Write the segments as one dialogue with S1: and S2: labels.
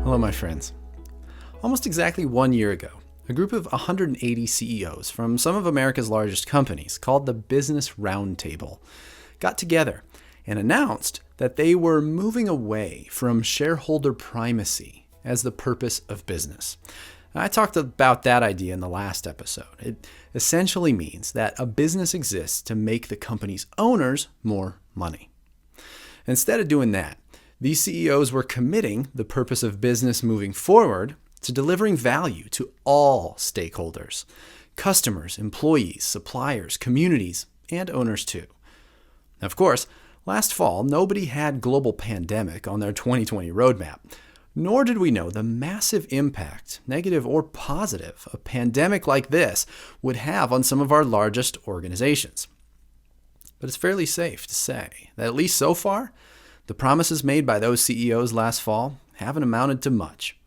S1: Hello, my friends. Almost exactly 1 year ago, a group of 180 CEOs from some of America's largest companies, called the Business Roundtable, got together and announced that they were moving away from shareholder primacy as the purpose of business. I talked about that idea in the last episode. It essentially means that a business exists to make the company's owners more money. Instead of doing that, these CEOs were committing the purpose of business moving forward to delivering value to all stakeholders: customers, employees, suppliers, communities, and owners too. Of course, last fall, nobody had global pandemic on their 2020 roadmap, nor did we know the massive impact, negative or positive, a pandemic like this would have on some of our largest organizations. But it's fairly safe to say that at least so far, the promises made by those CEOs last fall haven't amounted to much.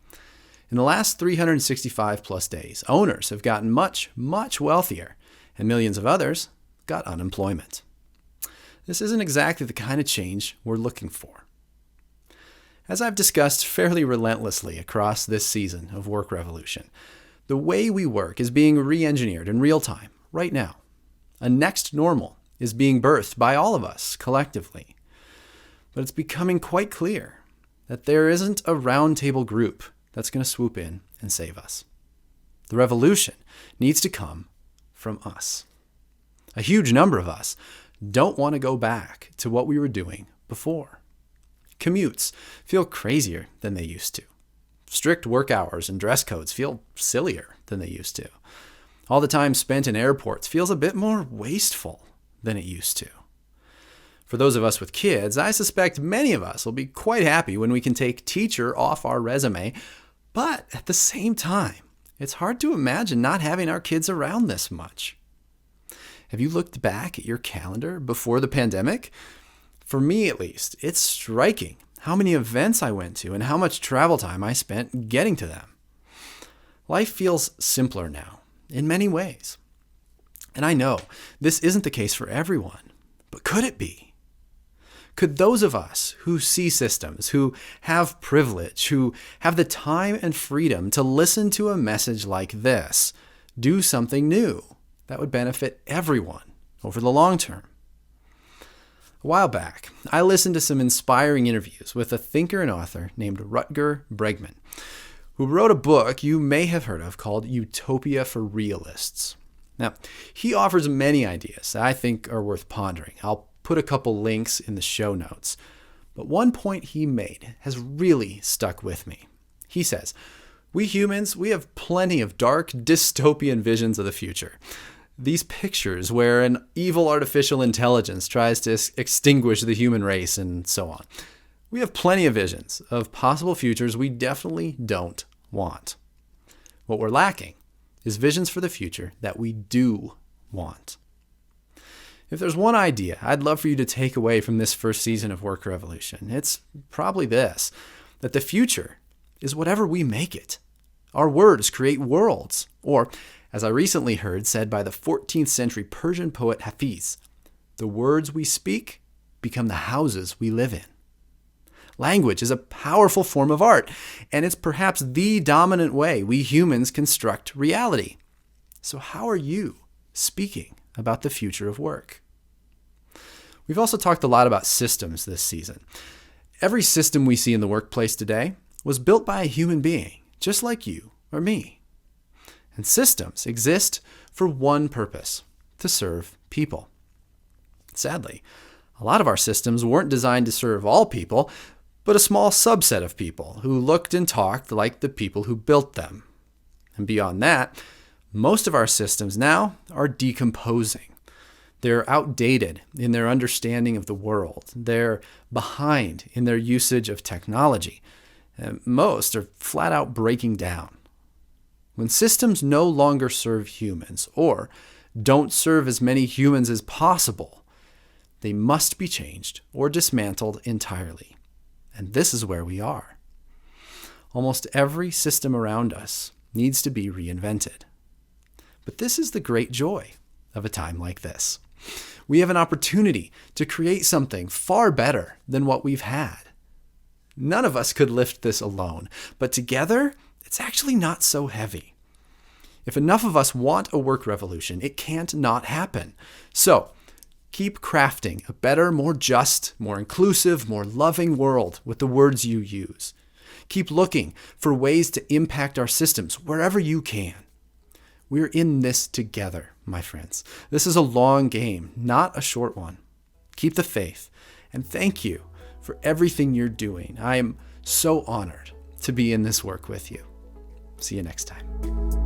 S1: In the last 365 plus days, owners have gotten much, much wealthier, and millions of others got unemployment. This isn't exactly the kind of change we're looking for. As I've discussed fairly relentlessly across this season of Work Revolution, the way we work is being re-engineered in real time, right now. A next normal is being birthed by all of us collectively. But it's becoming quite clear that there isn't a roundtable group that's going to swoop in and save us. The revolution needs to come from us. A huge number of us don't want to go back to what we were doing before. Commutes feel crazier than they used to. Strict work hours and dress codes feel sillier than they used to. All the time spent in airports feels a bit more wasteful than it used to. For those of us with kids, I suspect many of us will be quite happy when we can take teacher off our resume, but at the same time, it's hard to imagine not having our kids around this much. Have you looked back at your calendar before the pandemic? For me, at least, it's striking how many events I went to and how much travel time I spent getting to them. Life feels simpler now, in many ways. And I know this isn't the case for everyone, but could it be? Could those of us who see systems, who have privilege, who have the time and freedom to listen to a message like this, do something new that would benefit everyone over the long term? A while back, I listened to some inspiring interviews with a thinker and author named Rutger Bregman, who wrote a book you may have heard of called Utopia for Realists. Now, he offers many ideas that I think are worth pondering. I'll put a couple links in the show notes. But one point he made has really stuck with me. He says, "We humans, we have plenty of dark, dystopian visions of the future. These pictures where an evil artificial intelligence tries to extinguish the human race and so on. We have plenty of visions of possible futures we definitely don't want. What we're lacking is visions for the future that we do want." If there's one idea I'd love for you to take away from this first season of Work Revolution, it's probably this: that the future is whatever we make it. Our words create worlds. Or, as I recently heard said by the 14th century Persian poet Hafiz, the words we speak become the houses we live in. Language is a powerful form of art, and it's perhaps the dominant way we humans construct reality. So how are you speaking about the future of work? We've also talked a lot about systems this season. Every system we see in the workplace today was built by a human being, just like you or me. And systems exist for one purpose: to serve people. Sadly, a lot of our systems weren't designed to serve all people, but a small subset of people who looked and talked like the people who built them. And beyond that, most of our systems now are decomposing. They're outdated in their understanding of the world. They're behind in their usage of technology. And most are flat out breaking down. When systems no longer serve humans, or don't serve as many humans as possible, they must be changed or dismantled entirely. And this is where we are. Almost every system around us needs to be reinvented. But this is the great joy of a time like this. We have an opportunity to create something far better than what we've had. None of us could lift this alone, but together, it's actually not so heavy. If enough of us want a work revolution, it can't not happen. So, keep crafting a better, more just, more inclusive, more loving world with the words you use. Keep looking for ways to impact our systems wherever you can. We're in this together, my friends. This is a long game, not a short one. Keep the faith, and thank you for everything you're doing. I am so honored to be in this work with you. See you next time.